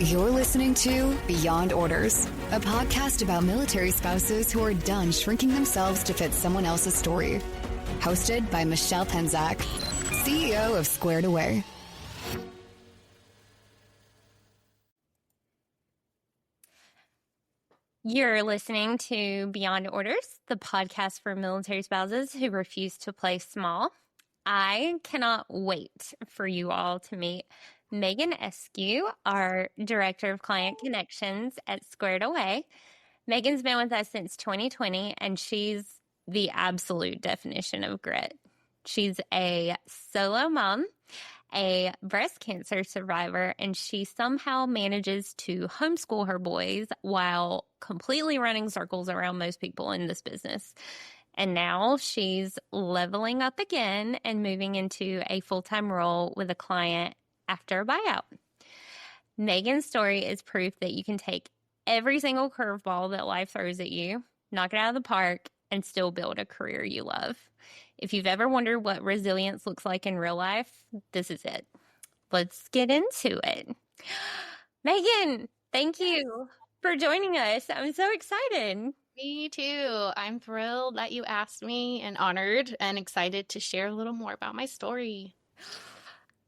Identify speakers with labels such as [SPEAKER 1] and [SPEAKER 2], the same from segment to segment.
[SPEAKER 1] You're listening to Beyond Orders, a podcast about military spouses who are done shrinking themselves to fit someone else's story. Hosted by Michelle Penzak, CEO of Squared Away.
[SPEAKER 2] You're listening to Beyond Orders, the podcast for military spouses who refuse to play small. I cannot wait for you all to meet Meagan Eskew, our Director of Client Connections at Squared Away. Meagan's been with us since 2020, and she's the absolute definition of grit. She's a solo mom, a breast cancer survivor, and she somehow manages to homeschool her boys while completely running circles around most people in this business. And now she's leveling up again and moving into a full-time role with a client after a buyout. Meagan's story is proof that you can take every single curveball that life throws at you, knock it out of the park, and still build a career you love. If you've ever wondered what resilience looks like in real life, this is it. Let's get into it. Meagan, thank you for joining us. I'm so excited.
[SPEAKER 3] Me too. I'm thrilled that you asked me and honored and excited to share a little more about my story.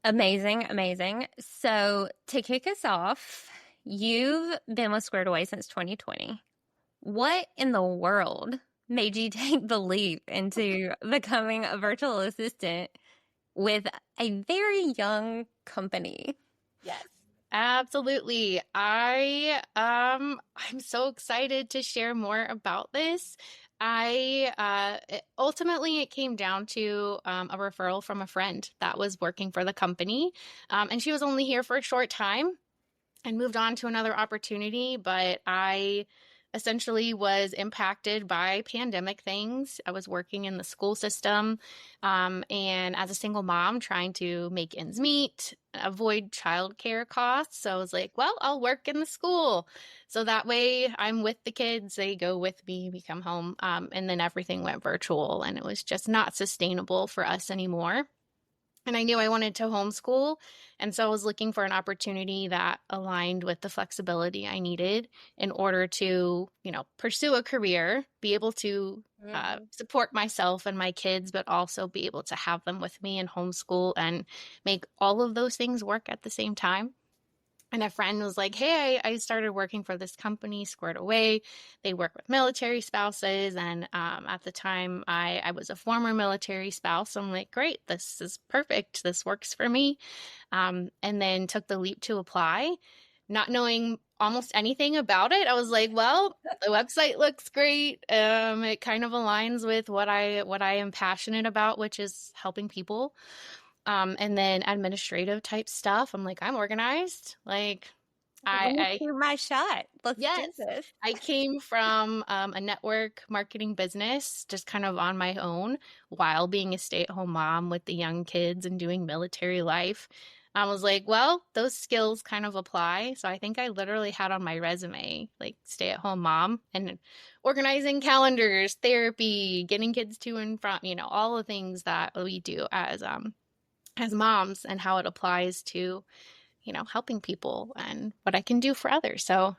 [SPEAKER 2] Amazing, amazing. So to kick us off, you've been with Squared Away since 2020. What in the world made you take the leap into becoming a virtual assistant with a very young company?
[SPEAKER 3] Yes, absolutely. I'm so excited to share more about this. Ultimately it came down to a referral from a friend that was working for the company, and she was only here for a short time and moved on to another opportunity, but I essentially was impacted by pandemic things. I was working in the school system, and as a single mom trying to make ends meet, avoid childcare costs. So I was like, well, I'll work in the school. So that way I'm with the kids, they go with me, we come home, and then everything went virtual, and it was just not sustainable for us anymore. And I knew I wanted to homeschool. And so I was looking for an opportunity that aligned with the flexibility I needed in order to, pursue a career, be able to support myself and my kids, but also be able to have them with me and homeschool and make all of those things work at the same time. And a friend was like, hey, I started working for this company, Squared Away. They work with military spouses. And at the time, I was a former military spouse. So I'm like, great, this is perfect. This works for me. And then took the leap to apply, not knowing almost anything about it. I was like, well, the website looks great. It kind of aligns with what I am passionate about, which is helping people. And then administrative type stuff. I'm like, I'm organized. Like,
[SPEAKER 2] I shoot my shot. Let's do this.
[SPEAKER 3] I came from a network marketing business, just kind of on my own, while being a stay-at-home mom with the young kids and doing military life. I was like, well, those skills kind of apply. So I think I literally had on my resume, like stay-at-home mom and organizing calendars, therapy, getting kids to and from, all the things that we do as moms, and how it applies to, helping people and what I can do for others. So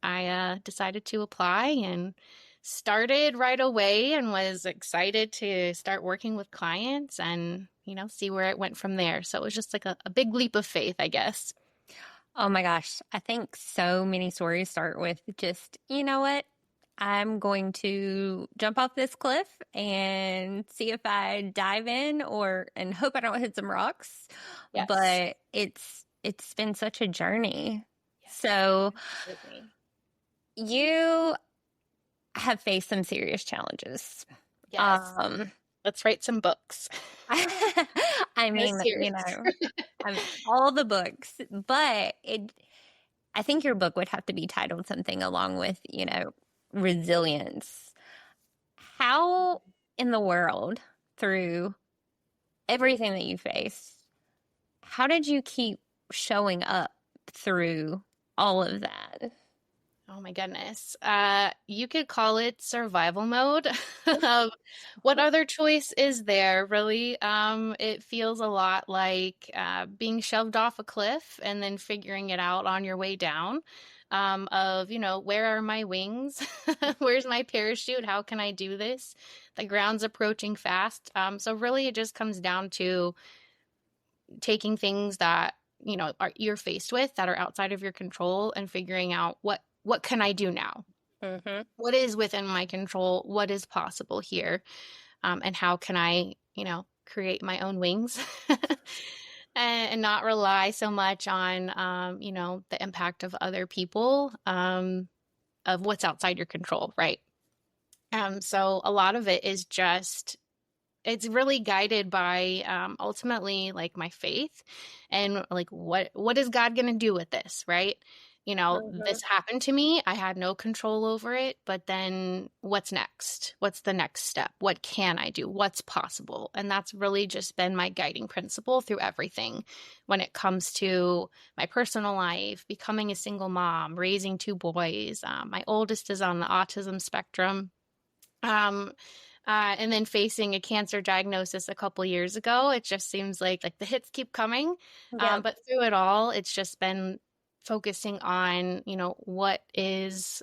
[SPEAKER 3] I decided to apply and started right away and was excited to start working with clients and, see where it went from there. So it was just like a big leap of faith, I guess.
[SPEAKER 2] Oh my gosh. I think so many stories start with just, you know what? I'm going to jump off this cliff and see if I dive in and hope I don't hit some rocks.
[SPEAKER 3] Yes.
[SPEAKER 2] But it's been such a journey. Yes. So absolutely. You have faced some serious challenges.
[SPEAKER 3] Yes. Let's write some books.
[SPEAKER 2] I mean, all the books, but I think your book would have to be titled something along with, resilience. How in the world, through everything that you faced, how did you keep showing up through all of that?
[SPEAKER 3] Oh my goodness. You could call it survival mode. What other choice is there, really? It feels a lot like being shoved off a cliff and then figuring it out on your way down. Where are my wings? Where's my parachute? How can I do this? The ground's approaching fast. So really it just comes down to taking things that, you're faced with that are outside of your control and figuring out what can I do now?
[SPEAKER 2] Mm-hmm.
[SPEAKER 3] What is within my control? What is possible here? And how can I, create my own wings and not rely so much on, the impact of other people, of what's outside your control, right? So a lot of it is just it's really guided by ultimately like my faith and like what is God going to do with this, right?
[SPEAKER 2] Mm-hmm.
[SPEAKER 3] This happened to me. I had no control over it, but then what's next? What's the next step? What can I do? What's possible? And that's really just been my guiding principle through everything when it comes to my personal life, becoming a single mom, raising two boys. My oldest is on the autism spectrum. Um, and then facing a cancer diagnosis a couple years ago, it just seems like the hits keep coming.
[SPEAKER 2] Yeah.
[SPEAKER 3] But through it all, it's just been focusing on, what is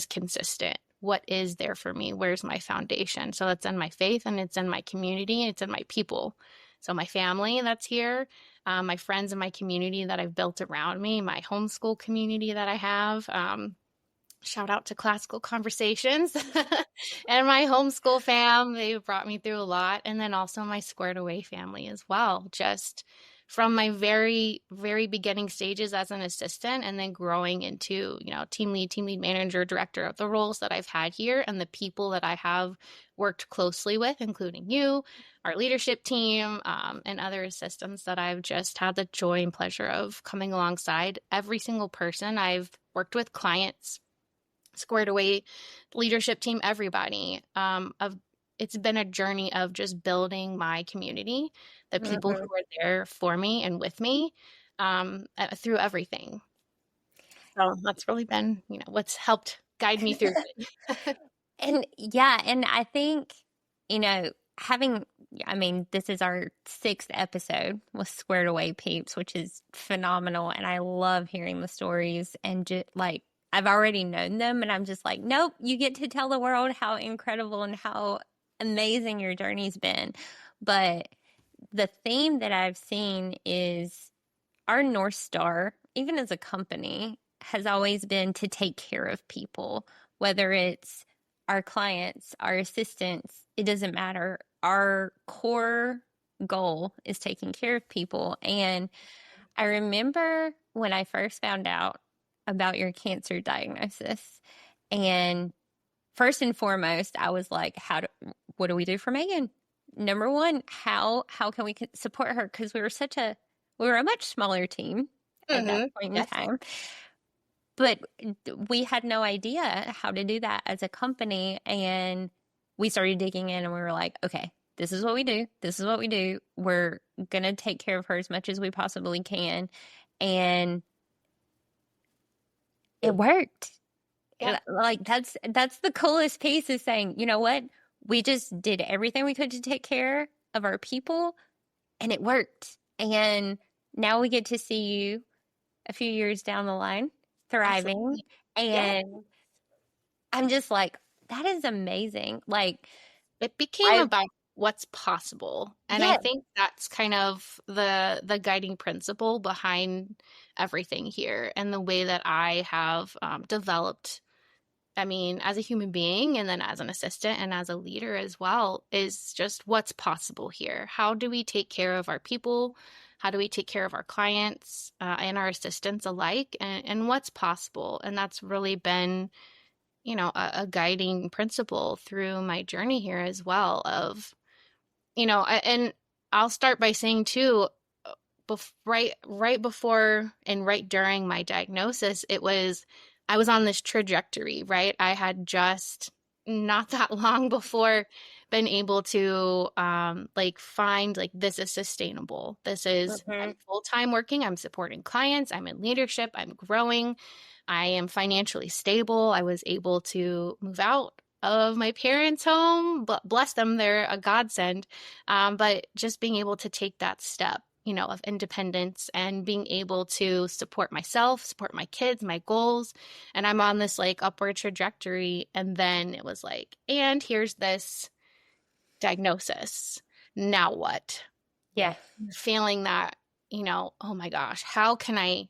[SPEAKER 3] consistent, what is there for me, where's my foundation. So it's in my faith and it's in my community and it's in my people. So my family that's here, my friends in my community that I've built around me, my homeschool community that I have. Shout out to Classical Conversations and my homeschool fam. They brought me through a lot. And then also my Squared Away family as well. Just from my very, very beginning stages as an assistant and then growing into, team lead manager, director of the roles that I've had here and the people that I have worked closely with, including you, our leadership team, and other assistants that I've just had the joy and pleasure of coming alongside. Every single person I've worked with, clients, Squared Away leadership team, everybody. It's been a journey of just building my community, the people who
[SPEAKER 2] Mm-hmm.
[SPEAKER 3] are there for me and with me, through everything. So that's really been, what's helped guide me through it.
[SPEAKER 2] And yeah, and I think, having, I mean, this is our sixth episode with Squared Away Peeps, which is phenomenal. And I love hearing the stories and just like, I've already known them and I'm just like, nope, you get to tell the world how incredible and how amazing your journey's been. But the theme that I've seen is our North Star, even as a company, has always been to take care of people, whether it's our clients, our assistants, it doesn't matter. Our core goal is taking care of people. And I remember when I first found out about your cancer diagnosis, and first and foremost, I was like, what do we do for Meagan? Number one, how can we support her? Because we were a much smaller team at that point in
[SPEAKER 3] Yes.
[SPEAKER 2] time. But we had no idea how to do that as a company. And we started digging in and we were like, okay, this is what we do. This is what we do. We're going to take care of her as much as we possibly can. And it worked.
[SPEAKER 3] Yeah.
[SPEAKER 2] Like that's the coolest piece is saying, you know what? We just did everything we could to take care of our people and it worked. And now we get to see you a few years down the line thriving.
[SPEAKER 3] Absolutely. Yeah.
[SPEAKER 2] And I'm just like, that is amazing. Like,
[SPEAKER 3] It became
[SPEAKER 2] I,
[SPEAKER 3] about what's possible. And I
[SPEAKER 2] yeah,
[SPEAKER 3] think that's kind of the guiding principle behind everything here and the way that I have developed. I mean, as a human being and then as an assistant and as a leader as well, is just what's possible here. How do we take care of our people? How do we take care of our clients and our assistants alike? And what's possible? And that's really been, a guiding principle through my journey here as well of, and I'll start by saying too, right before and right during my diagnosis, I was on this trajectory, right? I had just not that long before been able to like find like this is sustainable. This is I'm full-time working, I'm supporting clients, I'm in leadership, I'm growing, I am financially stable. I was able to move out of my parents' home, but bless them, they're a godsend. But just being able to take that step, of independence and being able to support myself, support my kids, my goals. And I'm on this like upward trajectory. And then it was like, and here's this diagnosis. Now what?
[SPEAKER 2] Yeah.
[SPEAKER 3] Feeling that, oh my gosh, how can I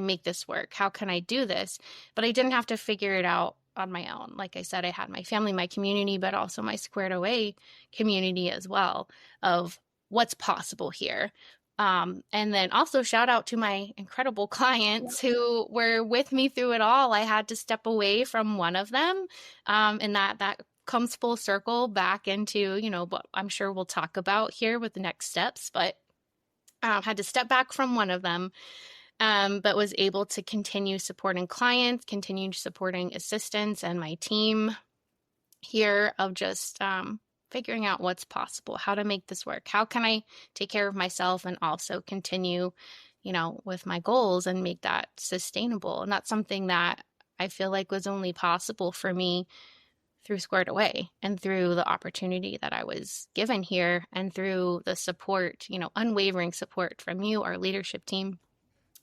[SPEAKER 3] make this work? How can I do this? But I didn't have to figure it out on my own. Like I said, I had my family, my community, but also my Squared Away community as well of what's possible here. And then also shout out to my incredible clients who were with me through it all. I had to step away from one of them. And that comes full circle back into, what I'm sure we'll talk about here with the next steps, but had to step back from one of them, but was able to continue supporting clients, continue supporting assistants and my team here of just figuring out what's possible, how to make this work. How can I take care of myself and also continue, with my goals and make that sustainable? And that's something that I feel like was only possible for me through Squared Away and through the opportunity that I was given here and through the support, unwavering support from you, our leadership team.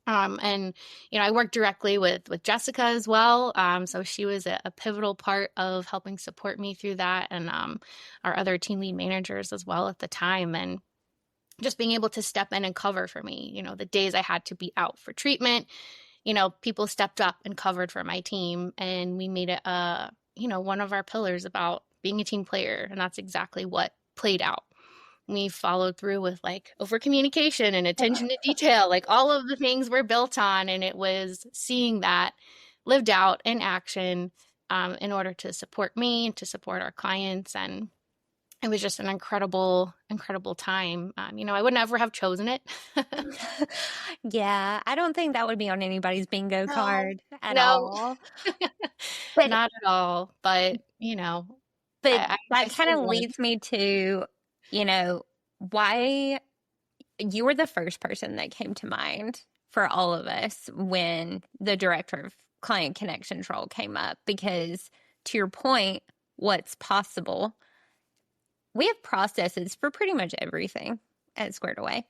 [SPEAKER 3] And, I worked directly with Jessica as well. So she was a pivotal part of helping support me through that, and our other team lead managers as well at the time. And just being able to step in and cover for me, the days I had to be out for treatment, people stepped up and covered for my team, and we made it, one of our pillars about being a team player. And that's exactly what played out. We followed through with like over communication and attention to detail, like all of the things we're built on. And it was seeing that lived out in action in order to support me and to support our clients. And it was just an incredible, incredible time. I would never have chosen it.
[SPEAKER 2] Yeah, I don't think that would be on anybody's bingo card at
[SPEAKER 3] No.
[SPEAKER 2] all. But
[SPEAKER 3] Not at all. But,
[SPEAKER 2] that kind
[SPEAKER 3] still
[SPEAKER 2] of
[SPEAKER 3] would.
[SPEAKER 2] leads me to, why you were the first person that came to mind for all of us when the director of client connections role came up. Because to your point, what's possible? We have processes for pretty much everything at Squared Away.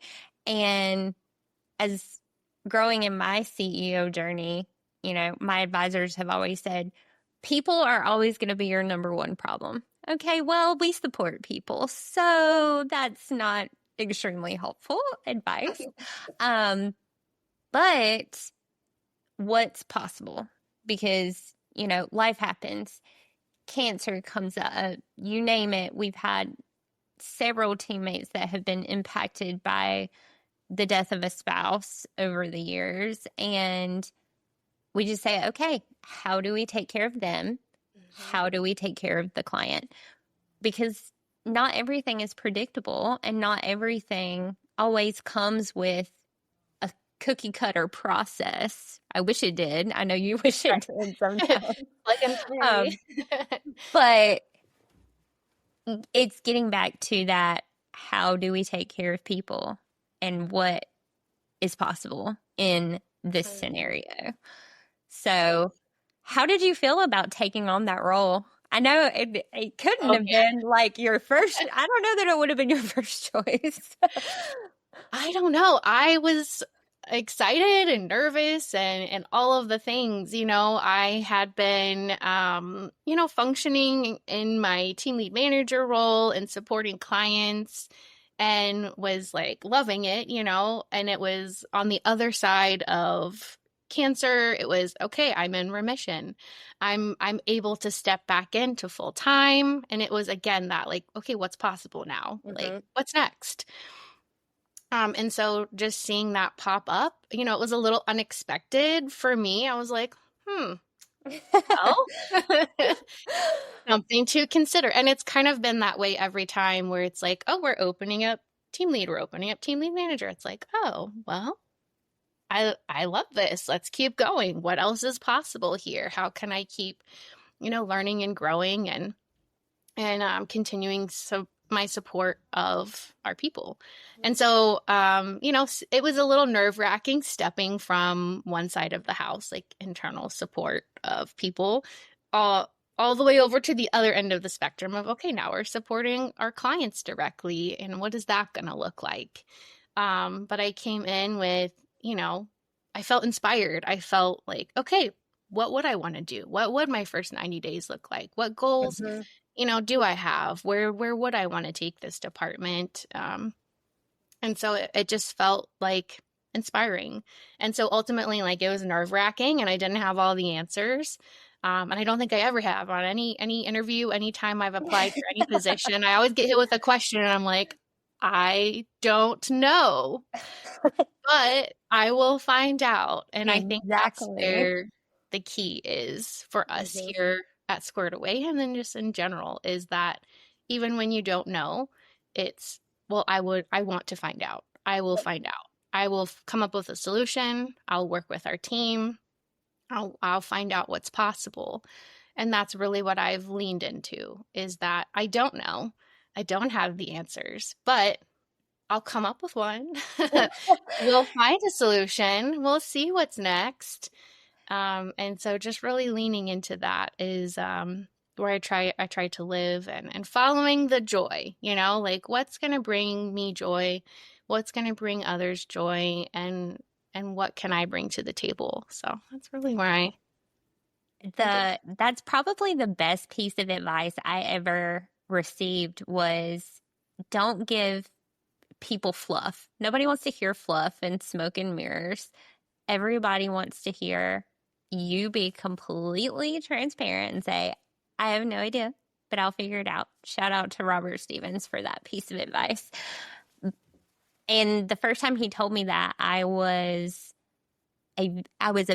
[SPEAKER 2] And as growing in my CEO journey, my advisors have always said, people are always going to be your number one problem. Okay, well, we support people, so that's not extremely helpful advice. But what's possible? Because, life happens. Cancer comes up, you name it. We've had several teammates that have been impacted by the death of a spouse over the years. And we just say, okay, how do we take care of them? How do we take care of the client? Because not everything is predictable and not everything always comes with a cookie cutter process. I wish it did. I know you wish it did sometimes. But it's getting back to that. How do we take care of people and what is possible in this scenario? So how did you feel about taking on that role? I know it couldn't have been like your first. I don't know that it would have been your first choice.
[SPEAKER 3] I don't know. I was excited and nervous and all of the things. I had been, functioning in my team lead manager role and supporting clients and was like loving it, and it was on the other side of cancer. It was, okay, I'm in remission. I'm able to step back into full time. And it was again that like, okay, what's possible now? Like, what's next? And so just seeing that pop up, it was a little unexpected for me. I was like, well, something to consider. And it's kind of been that way every time where it's like, oh, we're opening up team lead, we're opening up team lead manager. It's like, oh, well, I love this. Let's keep going. What else is possible here? How can I keep, learning and growing? And and continuing my support of our people. And so, it was a little nerve-wracking stepping from one side of the house, like internal support of people, all the way over to the other end of the spectrum of, okay, now we're supporting our clients directly, and what is that going to look like? But I came in with, I felt inspired. I felt like, okay, what would I want to do? What would my first 90 days look like? What goals do I have? Where would I want to take this department? And so it just felt like inspiring. And so ultimately, like, it was nerve-wracking and I didn't have all the answers. And I don't think I ever have on any interview, anytime I've applied for any position. I always get hit with a question and I'm like, I don't know, but I will find out. And I think that's where the key is for us here at Squared Away, and then just in general, is that even when you don't know, it's, well, I want to find out. I will find out. I will come up with a solution. I'll work with our team. I'll find out what's possible. And that's really what I've leaned into, is that I don't know. I don't have the answers, but I'll come up with one. We'll find a solution. We'll see what's next. And so just really leaning into that is where I try to live, and following the joy, like, what's going to bring me joy, what's going to bring others joy, and what can I bring to the table. So that's really where
[SPEAKER 2] that's probably the best piece of advice I ever received was, don't give people fluff. Nobody wants to hear fluff and smoke and mirrors. Everybody wants to hear you be completely transparent and say, I have no idea, but I'll figure it out. Shout out to Robert Stevens for that piece of advice. And the first time he told me that, I was a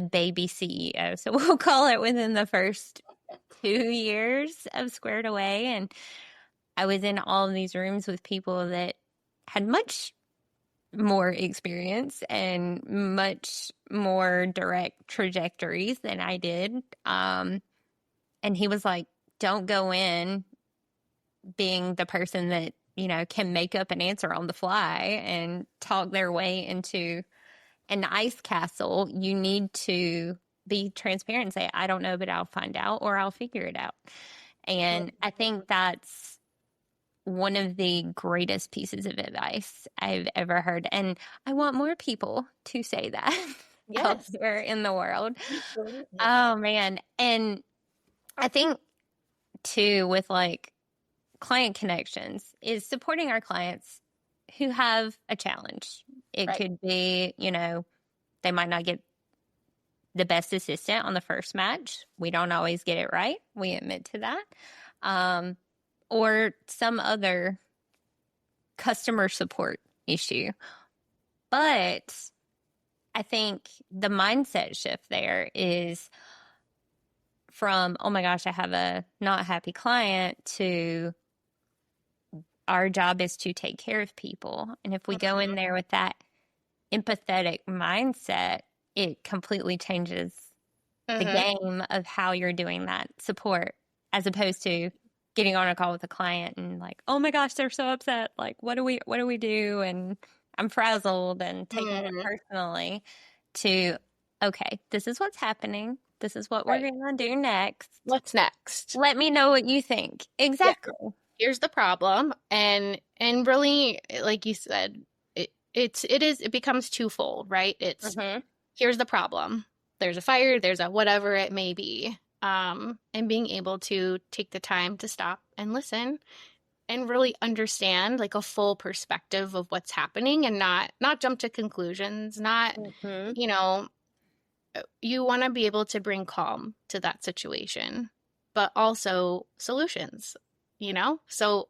[SPEAKER 2] baby CEO. So we'll call it within the first 2 years of Squared Away. And I was in all of these rooms with people that had much more experience and much more direct trajectories than I did. And he was like, don't go in being the person that, can make up an answer on the fly and talk their way into an ice castle. You need to be transparent and say, I don't know, but I'll find out, or I'll figure it out. And I think that's one of the greatest pieces of advice I've ever heard. And I want more people to say that out there in the world. Absolutely. Oh, man. And I think, too, with like client connections, is supporting our clients who have a challenge. It could be, they might not get the best assistant on the first match. We don't always get it right. We admit to that. Or some other customer support issue. But I think the mindset shift there is from, oh my gosh, I have a not happy client, to our job is to take care of people. And if we go in there with that empathetic mindset, it completely changes the game of how you're doing that support, as opposed to getting on a call with a client and like, oh my gosh, they're so upset. Like, what do we do? And I'm frazzled and taking it personally, to, okay, this is what's happening. This is what we're going to do next.
[SPEAKER 3] What's next?
[SPEAKER 2] Let me know what you think. Exactly.
[SPEAKER 3] Yeah. Here's the problem. And really, like you said, it becomes twofold, right? It's here's the problem. There's a fire, there's a whatever it may be. And being able to take the time to stop and listen and really understand, like, a full perspective of what's happening, and not jump to conclusions, not, you want to be able to bring calm to that situation, but also solutions, So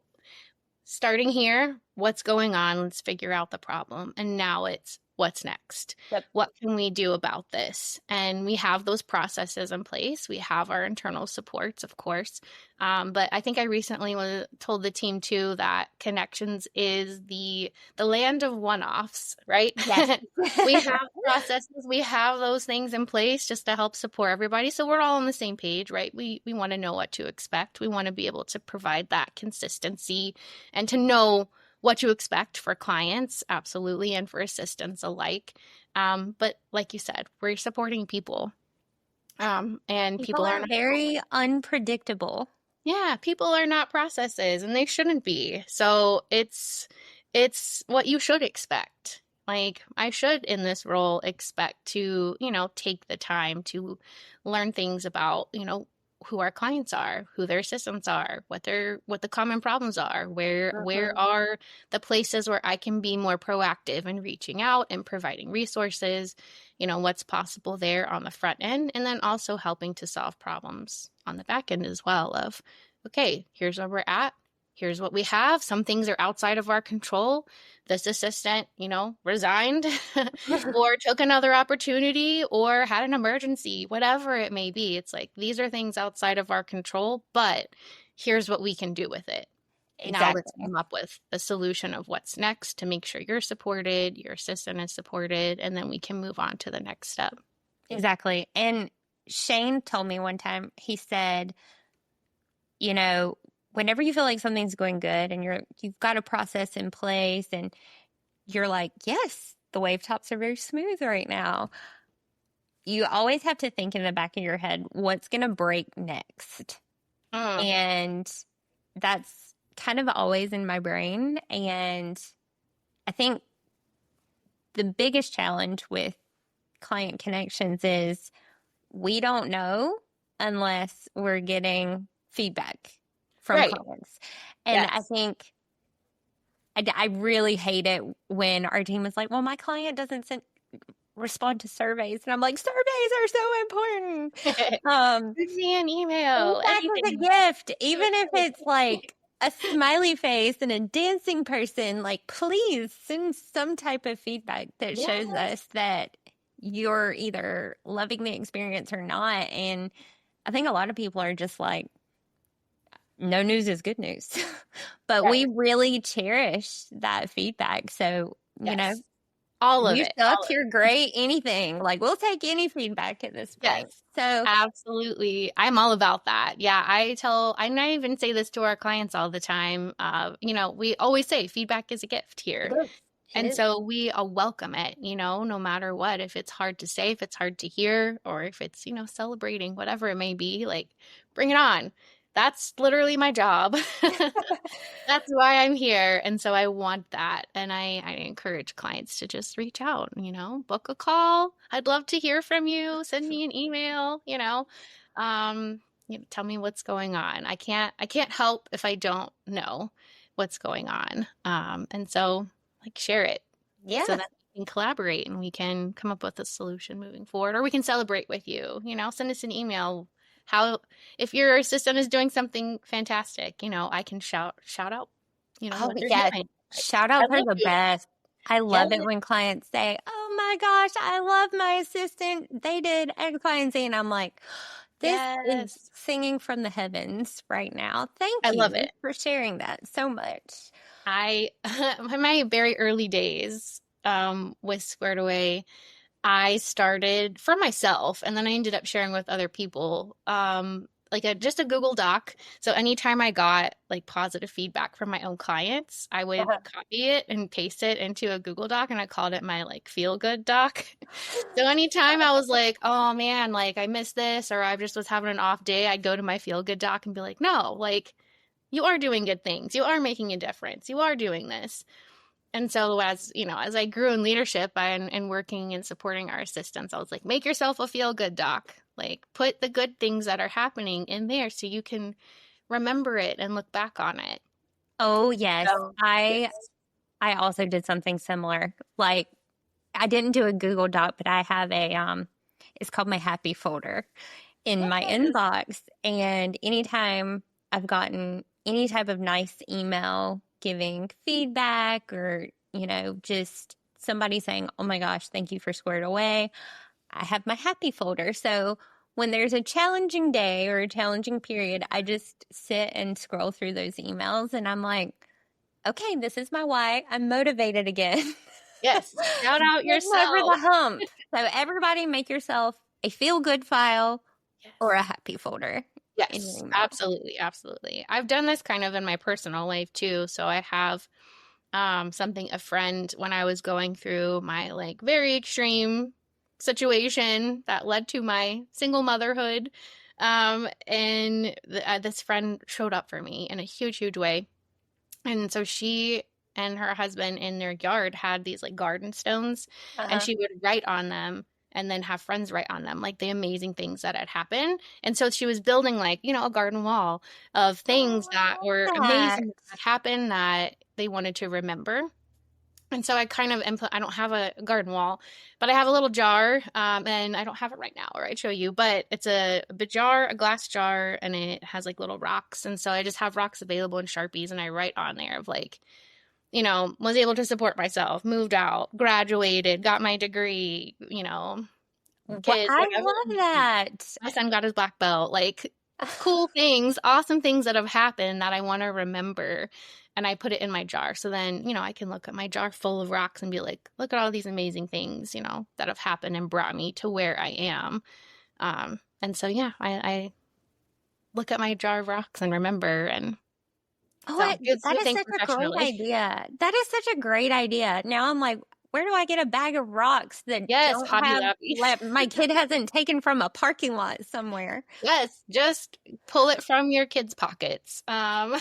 [SPEAKER 3] starting here, what's going on? Let's figure out the problem. And now it's, what's next?
[SPEAKER 2] Yep.
[SPEAKER 3] What can we do about this? And we have those processes in place. We have our internal supports, of course. But I think I recently told the team too that connections is the land of one-offs, right?
[SPEAKER 2] Yes.
[SPEAKER 3] We have processes, we have those things in place just to help support everybody. So we're all on the same page, right? We want to know what to expect. We want to be able to provide that consistency and to know what to expect for clients, absolutely, and for assistants alike. But like you said, we're supporting people. And people
[SPEAKER 2] are very unpredictable.
[SPEAKER 3] Yeah, people are not processes and they shouldn't be. So it's what you should expect. Like I should in this role expect to, take the time to learn things about, who our clients are, who their assistants are, what the common problems are, where are the places where I can be more proactive in reaching out and providing resources, what's possible there on the front end, and then also helping to solve problems on the back end as well of, okay, here's where we're at. Here's what we have. Some things are outside of our control. This assistant, resigned or took another opportunity or had an emergency, whatever it may be. It's like, these are things outside of our control, but here's what we can do with it.
[SPEAKER 2] Exactly.
[SPEAKER 3] Now let's come up with a solution of what's next to make sure you're supported, your assistant is supported, and then we can move on to the next step.
[SPEAKER 2] Exactly. And Shane told me one time, he said, whenever you feel like something's going good and you've got a process in place and you're like, yes, the wave tops are very smooth right now, you always have to think in the back of your head, what's going to break next? And that's kind of always in my brain. And I think the biggest challenge with client connections is we don't know unless we're getting feedback from clients. And I think I really hate it when our team is like, well, my client doesn't respond to surveys. And I'm like, surveys are so important.
[SPEAKER 3] Send me an email.
[SPEAKER 2] That is a gift. Even if it's like a smiley face and a dancing person, like, please send some type of feedback that shows us that you're either loving the experience or not. And I think a lot of people are just like, no news is good news. But we really cherish that feedback. So,
[SPEAKER 3] all of
[SPEAKER 2] you
[SPEAKER 3] it.
[SPEAKER 2] suck, you're great, anything. Like, we'll take any feedback at this point.
[SPEAKER 3] Yes.
[SPEAKER 2] So
[SPEAKER 3] Absolutely. I'm all about that. Yeah. I even say this to our clients all the time. We always say feedback is a gift here. And so we welcome it, no matter what. If it's hard to say, if it's hard to hear, or if it's, celebrating, whatever it may be, like, bring it on. That's literally my job. That's why I'm here. And so I want that. And I encourage clients to just reach out, book a call. I'd love to hear from you. Send me an email, tell me what's going on. I can't help if I don't know what's going on. And so, like, share it.
[SPEAKER 2] Yeah.
[SPEAKER 3] So that we can collaborate and we can come up with a solution moving forward, or we can celebrate with you, send us an email. If your assistant is doing something fantastic, I can shout out, what they're doing.
[SPEAKER 2] Shout out are the best. I love it when clients say, oh my gosh, I love my assistant. They did X, Y, and Z. And I'm like, this is singing from the heavens right now. Thank you. I love it for sharing that so much.
[SPEAKER 3] In my very early days with Squared Away, I started for myself, and then I ended up sharing with other people, just a Google Doc. So anytime I got like positive feedback from my own clients, I would copy it and paste it into a Google Doc, and I called it my like feel good doc. So anytime I was like, oh man, like I missed this, or I just was having an off day, I'd go to my feel good doc and be like, no, like you are doing good things. You are making a difference. You are doing this. And so as I grew in leadership and working and supporting our assistants, I was like, make yourself a feel-good doc. Like, put the good things that are happening in there so you can remember it and look back on it.
[SPEAKER 2] Oh, yes. So, I also did something similar. Like, I didn't do a Google Doc, but I have it's called my happy folder in my inbox. And anytime I've gotten any type of nice email giving feedback or, just somebody saying, oh my gosh, thank you for Squared Away. I have my happy folder. So when there's a challenging day or a challenging period, I just sit and scroll through those emails and I'm like, okay, this is my why. I'm motivated again.
[SPEAKER 3] Yes. Shout out
[SPEAKER 2] Getting over
[SPEAKER 3] yourself.
[SPEAKER 2] the hump. So everybody make yourself a feel-good file or a happy folder. In your
[SPEAKER 3] Yes,
[SPEAKER 2] email.
[SPEAKER 3] absolutely. Absolutely. I've done this kind of in my personal life too. So I have a friend when I was going through my like very extreme situation that led to my single motherhood. And this friend showed up for me in a huge, huge way. And so she and her husband in their yard had these like garden stones, and she would write on them and then have friends write on them, like the amazing things that had happened. And so she was building like, a garden wall of things that were amazing that happened that they wanted to remember. And so I kind of I don't have a garden wall, but I have a little jar, and I don't have it right now, or I'd show you, but it's a jar, a glass jar, and it has like little rocks. And so I just have rocks available and Sharpies, and I write on there of like, was able to support myself, moved out, graduated, got my degree, kids,
[SPEAKER 2] I
[SPEAKER 3] whatever.
[SPEAKER 2] love that.
[SPEAKER 3] My son got his black belt, like cool things, awesome things that have happened that I want to remember. And I put it in my jar. So then, I can look at my jar full of rocks and be like, look at all these amazing things, that have happened and brought me to where I am. And so, yeah, I look at my jar of rocks and remember. And
[SPEAKER 2] that is such a great idea. That is such a great idea. Now I'm like, where do I get a bag of rocks that don't have, my kid hasn't taken from a parking lot somewhere?
[SPEAKER 3] Yes, just pull it from your kids' pockets.
[SPEAKER 2] I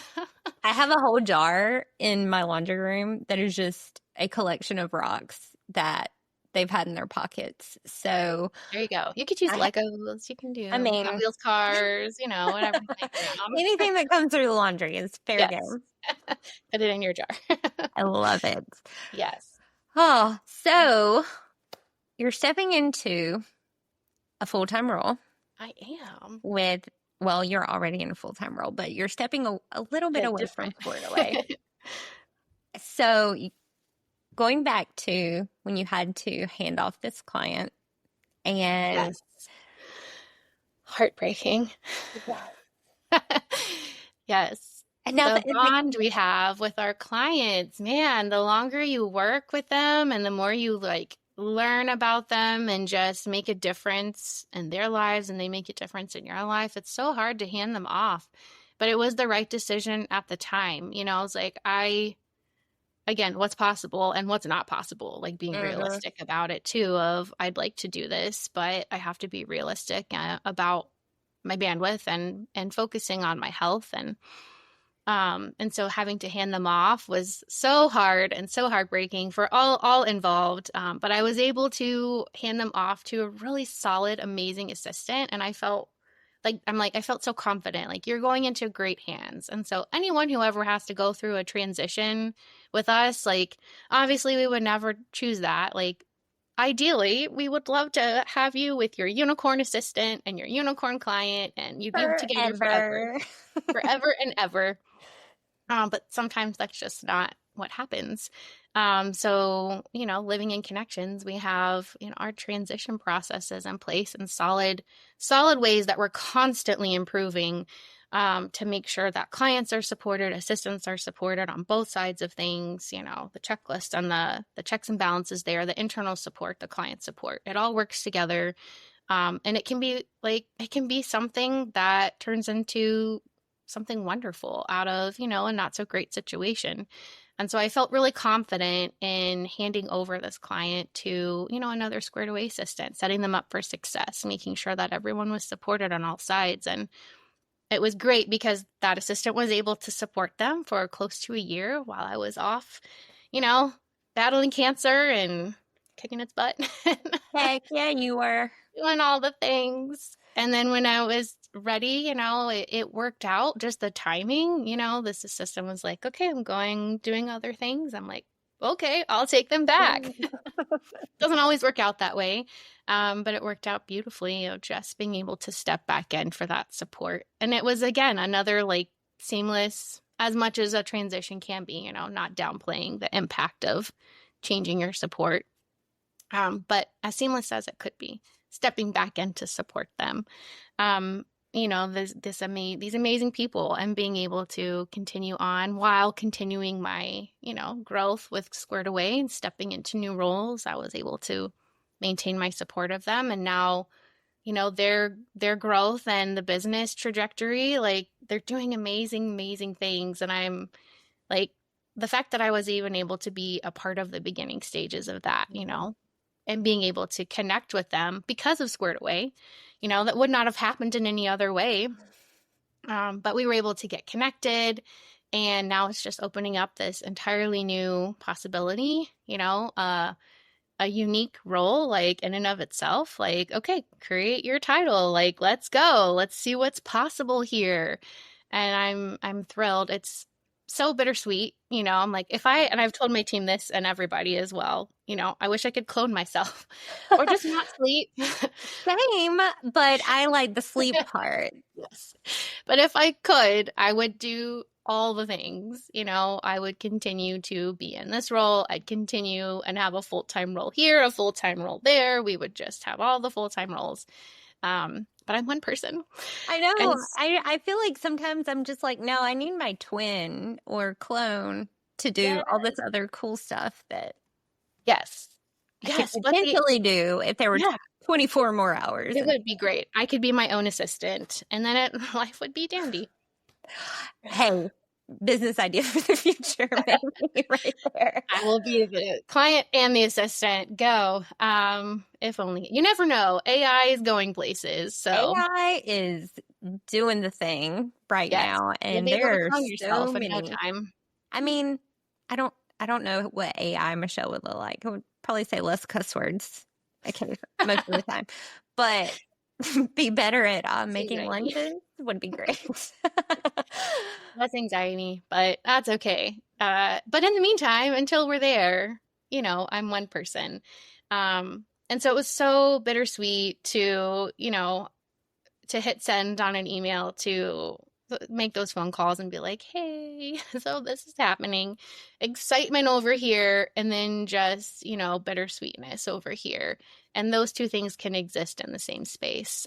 [SPEAKER 2] have a whole jar in my laundry room that is just a collection of rocks that they've had in their pockets. So
[SPEAKER 3] there you go. You could use Legos. You can do Hot Wheels cars, whatever.
[SPEAKER 2] Anything that comes through the laundry is fair game.
[SPEAKER 3] Put it in your jar.
[SPEAKER 2] I love it.
[SPEAKER 3] Yes.
[SPEAKER 2] Oh, so you're stepping into a full-time role.
[SPEAKER 3] I am.
[SPEAKER 2] You're already in a full-time role, but you're stepping a little bit away from Squared Away. So going back to when you had to hand off this client and
[SPEAKER 3] heartbreaking. Yes. And now the bond we have with our clients, man, the longer you work with them and the more you like learn about them and just make a difference in their lives and they make a difference in your life, it's so hard to hand them off. But it was the right decision at the time. I was like, again, what's possible and what's not possible, like being realistic about it too, of I'd like to do this, but I have to be realistic about my bandwidth and focusing on my health. And so having to hand them off was so hard and so heartbreaking for all involved. But I was able to hand them off to a really solid, amazing assistant. And I felt so confident, like you're going into great hands. And so anyone who ever has to go through a transition with us, like obviously we would never choose that. Like ideally, we would love to have you with your unicorn assistant and your unicorn client and you be together forever, forever and ever. But sometimes that's just not what happens. So, living in connections, we have, our transition processes in place and solid ways that we're constantly improving to make sure that clients are supported, assistants are supported on both sides of things, the checklist and the checks and balances there, the internal support, the client support, it all works together. And it can be something that turns into something wonderful out of, a not so great situation. And so I felt really confident in handing over this client to, another Squared Away assistant, setting them up for success, making sure that everyone was supported on all sides. And it was great because that assistant was able to support them for close to a year while I was off, battling cancer and kicking its butt.
[SPEAKER 2] Heck yeah, you were.
[SPEAKER 3] Doing all the things. And then when I was ready, it worked out, just the timing, this assistant was like, okay, I'm doing other things. I'm like, okay, I'll take them back. Doesn't always work out that way. But it worked out beautifully, just being able to step back in for that support. And it was, again, another like seamless, as much as a transition can be, not downplaying the impact of changing your support. But as seamless as it could be, stepping back in to support them. These amazing people, and being able to continue on while continuing my, growth with Squared Away and stepping into new roles. I was able to maintain my support of them. And now, their growth and the business trajectory, like they're doing amazing things. And I'm like, the fact that I was even able to be a part of the beginning stages of that, and being able to connect with them because of Squared Away, that would not have happened in any other way. But we were able to get connected, and now it's just opening up this entirely new possibility, a unique role, like in and of itself. Like, okay, create your title. Like, let's go. Let's see what's possible here. And I'm thrilled. It's so bittersweet. I'm like, and I've told my team this and everybody as well, I wish I could clone myself or just not sleep.
[SPEAKER 2] Same, but I like the sleep part.
[SPEAKER 3] Yes. But if I could, I would do all the things. I would continue to be in this role. I'd continue and have a full-time role here, a full-time role there. We would just have all the full-time roles. But I'm one person.
[SPEAKER 2] I know.
[SPEAKER 3] And
[SPEAKER 2] I feel like sometimes I'm just like, no, I need my twin or clone to do all this other cool stuff that
[SPEAKER 3] yes,
[SPEAKER 2] I could potentially do if there were 24 more hours.
[SPEAKER 3] It would be great. I could be my own assistant, and then life would be dandy.
[SPEAKER 2] Hey, business idea for the future, maybe right there.
[SPEAKER 3] I will be the client and the assistant. Go. If only. You never know. AI is going places. So
[SPEAKER 2] AI is doing the thing right now, and there are so many.
[SPEAKER 3] In no time.
[SPEAKER 2] I mean, I don't know what AI Michelle would look like. I would probably say less cuss words, most of the time, but be better at making lunches would be great.
[SPEAKER 3] That's anxiety, but that's okay. But in the meantime, until we're there, I'm one person. And so it was so bittersweet to hit send on an email, to make those phone calls and be like, hey, so this is happening. Excitement over here, and then just, bittersweetness over here. And those two things can exist in the same space.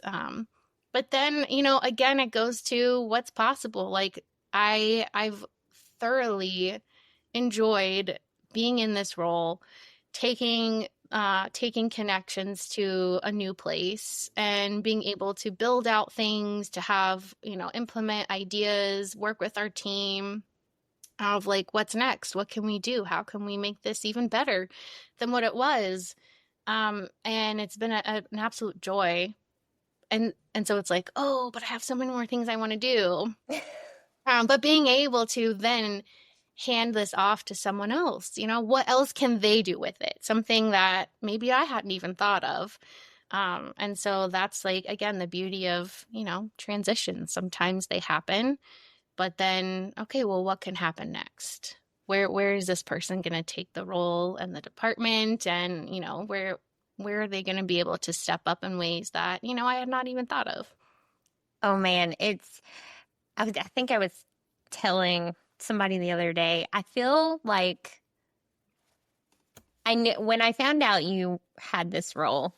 [SPEAKER 3] But then, again, it goes to what's possible. Like I've thoroughly enjoyed being in this role, taking connections to a new place and being able to build out things, to have, implement ideas, work with our team of like, what's next? What can we do? How can we make this even better than what it was? And it's been an absolute joy. And so it's like, oh, but I have so many more things I want to do. But being able to then hand this off to someone else, what else can they do with it? Something that maybe I hadn't even thought of. And so that's like, again, the beauty of, transitions. Sometimes they happen, but then, okay, well, what can happen next? Where is this person going to take the role and the department? And, where are they going to be able to step up in ways that, I had not even thought of?
[SPEAKER 2] Oh man, I think I was telling somebody the other day, I feel like I knew when I found out you had this role,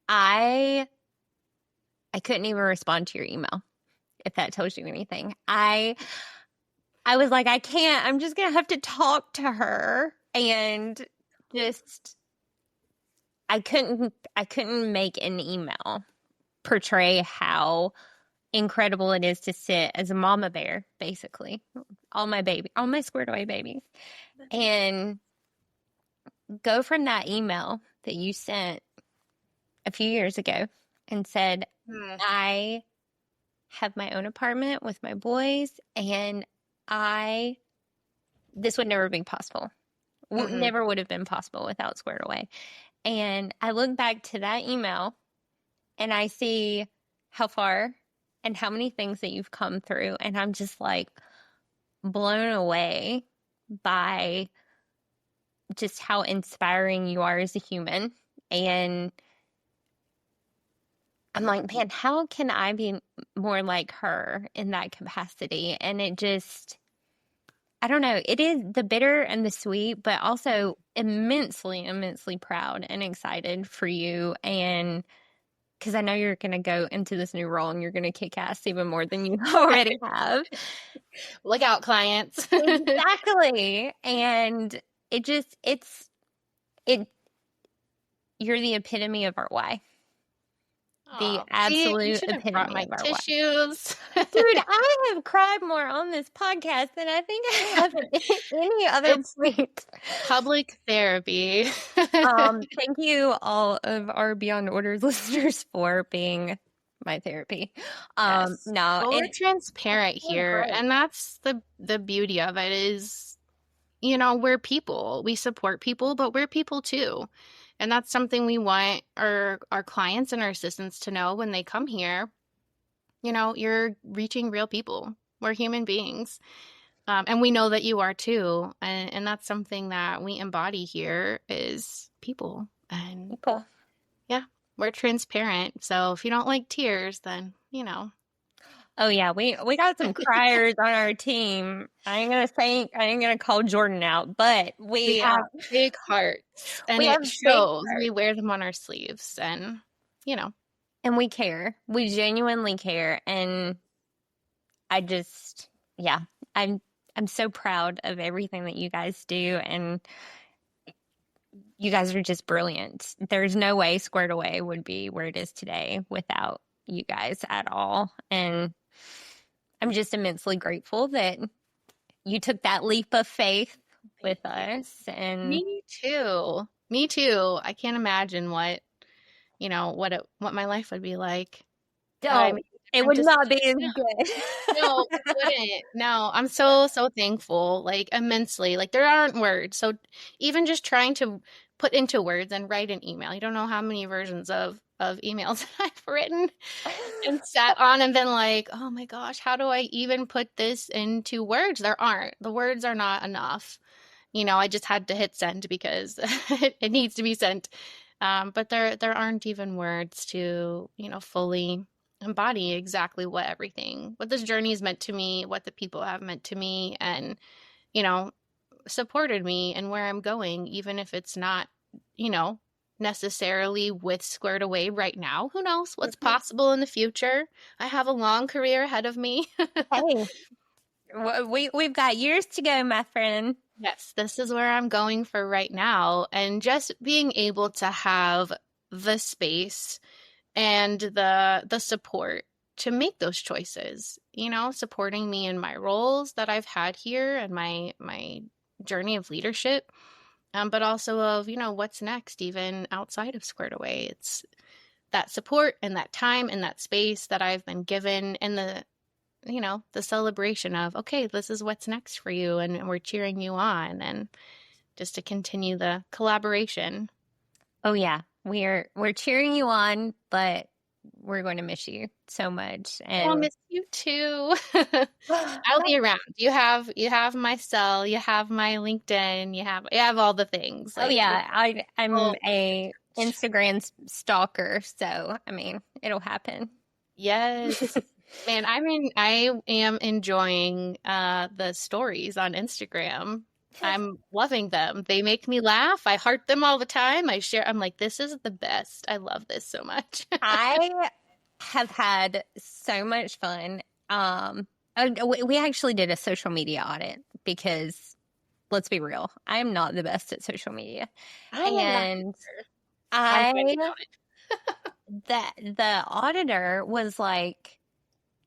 [SPEAKER 2] I couldn't even respond to your email, if that tells you anything. I was like, I can't, I'm just going to have to talk to her, and just I couldn't make an email portray how incredible it is to sit as a mama bear, basically, all my Squared Away babies, and go from that email that you sent a few years ago and said, I have my own apartment with my boys, and this would never be possible. Never would have been possible without Squared Away. And I look back to that email and I see how far and how many things that you've come through. And I'm just like blown away by just how inspiring you are as a human. And I'm like, man, how can I be more like her in that capacity? And I don't know. It is the bitter and the sweet, but also immensely, immensely proud and excited for you. And because I know you're going to go into this new role and you're going to kick ass even more than you already have.
[SPEAKER 3] Look out, clients.
[SPEAKER 2] Exactly. And it, you're the epitome of our why. The absolute
[SPEAKER 3] you should have brought
[SPEAKER 2] epitome
[SPEAKER 3] my
[SPEAKER 2] of our why.
[SPEAKER 3] tissues.
[SPEAKER 2] Dude, I have cried more on this podcast than I think I have at any other point.
[SPEAKER 3] Public therapy.
[SPEAKER 2] Thank you all of our Beyond Orders listeners for being my therapy.
[SPEAKER 3] Yes.
[SPEAKER 2] No,
[SPEAKER 3] Well, we're transparent here,
[SPEAKER 2] great.
[SPEAKER 3] and that's the beauty of it is, we're people. We support people, but we're people too. And that's something we want our clients and our assistants to know when they come here. You're reaching real people. We're human beings. And we know that you are too. And that's something that we embody here is people. And
[SPEAKER 2] people.
[SPEAKER 3] yeah, we're transparent. So if you don't like tears, then,
[SPEAKER 2] Oh yeah, we got some criers on our team. I ain't gonna call Jordan out, but
[SPEAKER 3] we have big hearts. And it shows. We wear them on our sleeves and,
[SPEAKER 2] And we care. We genuinely care. And I'm so proud of everything that you guys do, and you guys are just brilliant. There's no way Squared Away would be where it is today without you guys at all. And I'm just immensely grateful that you took that leap of faith with us. And
[SPEAKER 3] me too. I can't imagine what my life would be like.
[SPEAKER 2] It would not be as good.
[SPEAKER 3] No, it wouldn't. No, I'm so thankful, like immensely. Like there aren't words. So even just trying to put into words and write an email, you don't know how many versions of emails I've written and sat on and been like, oh my gosh, how do I even put this into words? The words are not enough. I just had to hit send because it needs to be sent. But there aren't even words to, fully embody exactly what this journey has meant to me, what the people have meant to me, and, supported me and where I'm going, even if it's not, necessarily with Squared Away right now. Who knows what's possible in the future? I have a long career ahead of me.
[SPEAKER 2] Hey, we've got years to go, my friend.
[SPEAKER 3] Yes, this is where I'm going for right now. And just being able to have the space and the support to make those choices, supporting me in my roles that I've had here and my journey of leadership, but also of, what's next, even outside of Squared Away. It's that support and that time and that space that I've been given, and the celebration of, okay, this is what's next for you, and we're cheering you on, and just to continue the collaboration.
[SPEAKER 2] Oh yeah, we're cheering you on, but we're going to miss you so much. And
[SPEAKER 3] I'll miss you too. I'll be around. You have my cell, you have my LinkedIn, you have all the things.
[SPEAKER 2] Like, oh yeah, I'm a Instagram stalker, so I mean, it'll happen.
[SPEAKER 3] Yes. Man, I am enjoying the stories on Instagram. I'm loving them. They make me laugh. I heart them all the time. I'm like, this is the best. I love this so much.
[SPEAKER 2] I have had so much fun. We actually did a social media audit because, let's be real, I am not the best at social media. And the auditor was like,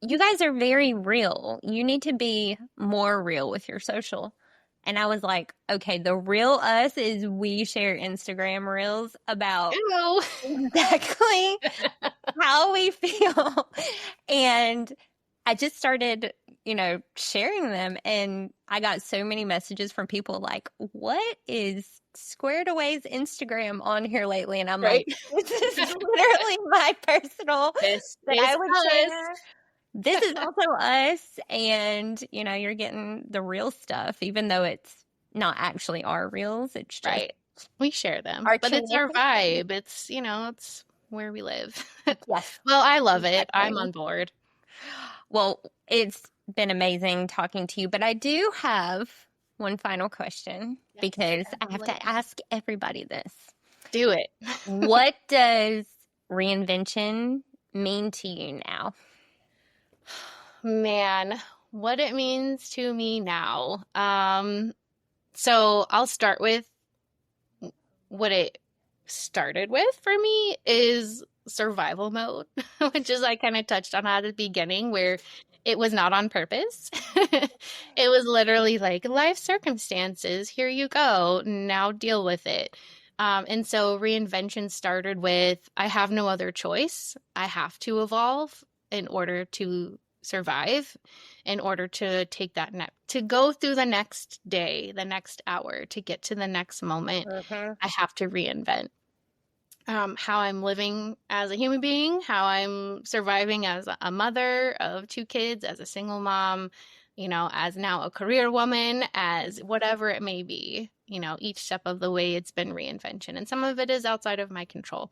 [SPEAKER 2] you guys are very real. You need to be more real with your social. And I was like, okay, the real us is we share Instagram reels about exactly how we feel. And I just started, sharing them. And I got so many messages from people like, what is Squared Away's Instagram on here lately? And I'm like, this is literally my personal that I would share. This is also us, and you're getting the real stuff, even though it's not actually our reels. It's just
[SPEAKER 3] we share them, but it's our vibe. It's it's where we live.
[SPEAKER 2] Yes.
[SPEAKER 3] Well, I love it. I'm on board.
[SPEAKER 2] Well, it's been amazing talking to you, but I do have one final question because I have to ask everybody this.
[SPEAKER 3] Do it.
[SPEAKER 2] What does reinvention mean to you now?
[SPEAKER 3] Man, what it means to me now. So I'll start with what it started with for me is survival mode, which is I kind of touched on at the beginning where it was not on purpose. It was literally like life circumstances. Here you go. Now deal with it. And so reinvention started with I have no other choice. I have to evolve in order to survive, in order to take that to go through the next day, the next hour, to get to the next moment. I have to reinvent how I'm living as a human being, how I'm surviving as a mother of 2 kids, as a single mom, as now a career woman, as whatever it may be. Each step of the way, it's been reinvention, and some of it is outside of my control.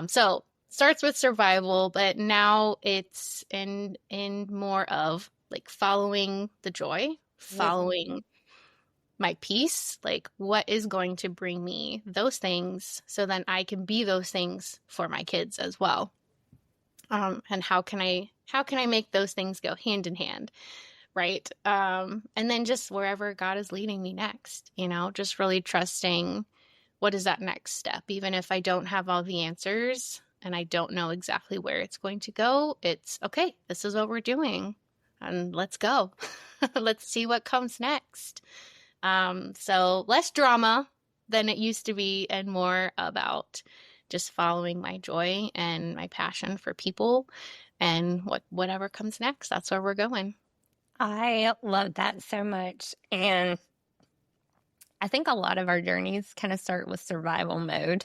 [SPEAKER 3] So starts with survival, but now it's in more of like following the joy, following my peace, like what is going to bring me those things so then I can be those things for my kids as well. And how can I make those things go hand in hand, right? And then just wherever God is leading me next, just really trusting what is that next step, even if I don't have all the answers and I don't know exactly where it's going to go. It's okay. This is what we're doing, and let's go. Let's see what comes next. So less drama than it used to be, and more about just following my joy and my passion for people, and whatever comes next, that's where we're going.
[SPEAKER 2] I love that so much. And I think a lot of our journeys kind of start with survival mode.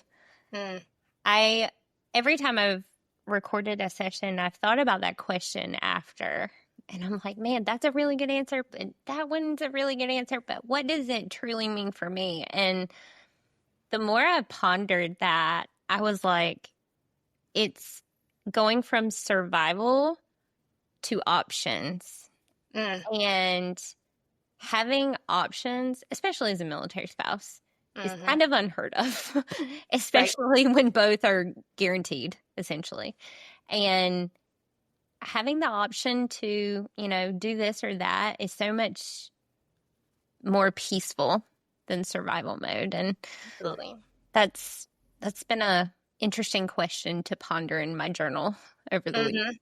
[SPEAKER 2] Every time I've recorded a session, I've thought about that question after. And I'm like, man, that's a really good answer. But that one's a really good answer. But what does it truly mean for me? And the more I pondered that, I was like, it's going from survival to options. And having options, especially as a military spouse, is kind of unheard of, especially when both are guaranteed, essentially. And having the option to, do this or that is so much more peaceful than survival mode. And
[SPEAKER 3] Absolutely.
[SPEAKER 2] That's been a interesting question to ponder in my journal over the week.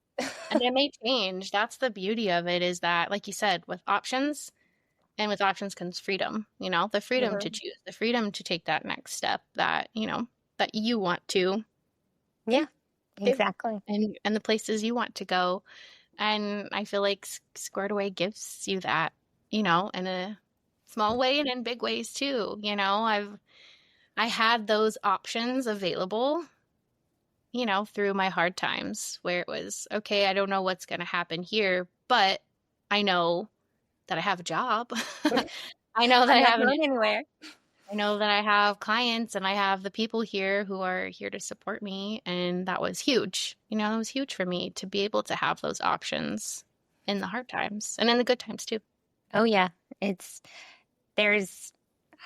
[SPEAKER 3] And it may change. That's the beauty of it, is that, like you said, with options, and with options comes freedom, the freedom to choose, the freedom to take that next step that, that you want to.
[SPEAKER 2] Yeah, exactly.
[SPEAKER 3] And the places you want to go. And I feel like Squared Away gives you that, in a small way and in big ways too. I had those options available, through my hard times, where it was, okay, I don't know what's going to happen here, but I know that I have a job. I know that
[SPEAKER 2] I'm not going anywhere.
[SPEAKER 3] I know that I have clients, and I have the people here who are here to support me. And that was huge. It was huge for me to be able to have those options in the hard times and in the good times too.
[SPEAKER 2] Oh yeah.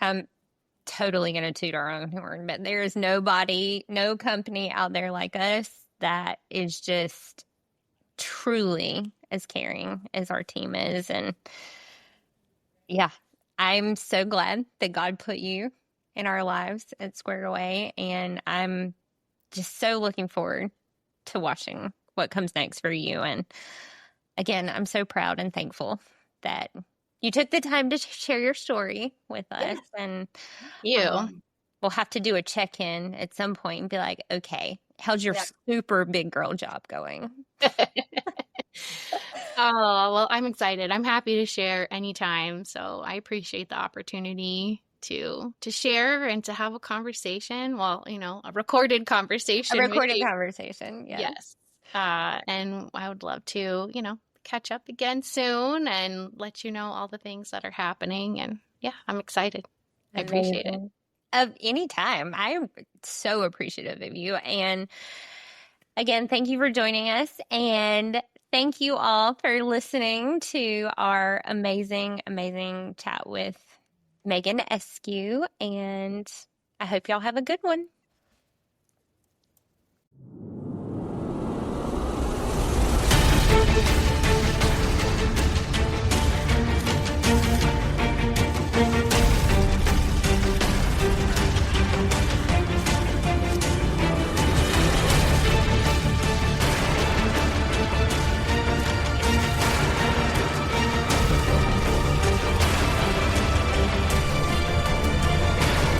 [SPEAKER 2] I'm totally going to toot our own horn, but there is no company out there like us that is just truly as caring as our team is. And yeah, I'm so glad that God put you in our lives at Squared Away. And I'm just so looking forward to watching what comes next for you. And again, I'm so proud and thankful that you took the time to share your story with us. And we'll have to do a check-in at some point and be like, okay, how's your super big girl job going?
[SPEAKER 3] Oh, well, I'm excited. I'm happy to share anytime. So I appreciate the opportunity to share and to have a conversation. Well, a recorded conversation.
[SPEAKER 2] Conversation.
[SPEAKER 3] Yes. And I would love to, catch up again soon and let you know all the things that are happening. And yeah, I'm excited. I appreciate it.
[SPEAKER 2] Of any time. I am so appreciative of you. And again, thank you for joining us. And thank you all for listening to our amazing, amazing chat with Meagan Eskew, and I hope y'all have a good one.